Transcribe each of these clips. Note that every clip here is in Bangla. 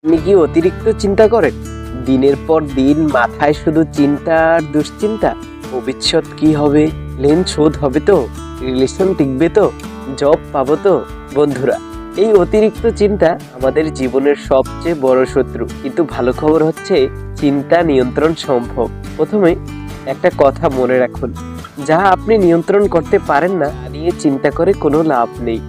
আপনি কি অতিরিক্ত চিন্তা করেন? দিনের পর দিন মাথায় শুধু চিন্তা আর দুশ্চিন্তা। ভবিষ্যৎ কি হবে? লোন শোধ হবে তো? রিলেশন টিকবে তো? জব পাবো তো? বন্ধুরা, এই অতিরিক্ত চিন্তা আমাদের জীবনের সবচেয়ে বড় শত্রু। কিন্তু ভালো খবর হচ্ছে, চিন্তা নিয়ন্ত্রণ সম্ভব। প্রথমে একটা কথা মনে রাখুন, যা আপনি নিয়ন্ত্রণ করতে পারেন না তা নিয়ে চিন্তা করে কোনো লাভ নেই।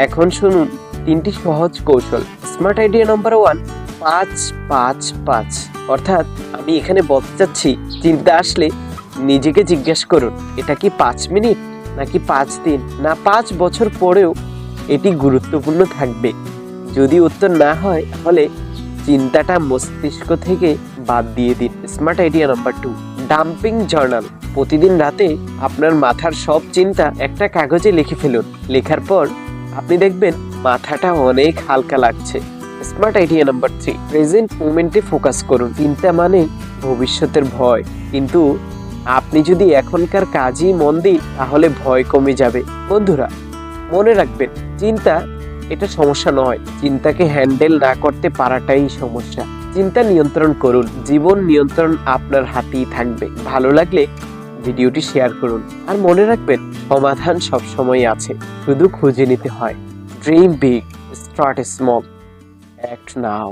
এখন শুনুন 3টি সহজ কৌশল। Smart idea number 1, 5-5-5। অর্থাৎ আমি এখানে বলতে চাচ্ছি, চিন্তা আসলে নিজেকে জিজ্ঞেস করুন, এটা কি 5 মিনিট, নাকি 5 দিন, না 5 বছর পরেও এটি গুরুত্বপূর্ণ থাকবে? যদি উত্তর না হয়, তাহলে চিন্তাটা মস্তিষ্ক থেকে বাদ দিয়ে দিন। Smart idea number 2, dumping journal. প্রতিদিন রাতে আপনার মাথার সব চিন্তা একটা কাগজে লিখে ফেলুন। লেখার পর আপনি দেখবেন মাথাটা অনেক হালকা লাগছে। স্মার্ট আইডিয়া নাম্বার 3, প্রেজেন্ট মোমেন্টে ফোকাস করুন। চিন্তা মানে ভবিষ্যতের ভয়, কিন্তু আপনি যদি এখনকার কাজই মন দিন, তাহলে ভয় কমে যাবে। বন্ধুরা, মনে রাখবেন, চিন্তা এটা সমস্যা নয়, চিন্তাকে হ্যান্ডেল না করতে পারাটাই সমস্যা। চিন্তা নিয়ন্ত্রণ করুন, জীবন নিয়ন্ত্রণ আপনার হাতেই থাকবে। ভালো লাগলে ভিডিওটি শেয়ার করুন, আর মনে রাখবেন, সমাধান সবসময় আছে, শুধু খুঁজে নিতে হয়। Dream big, start small, act নাও।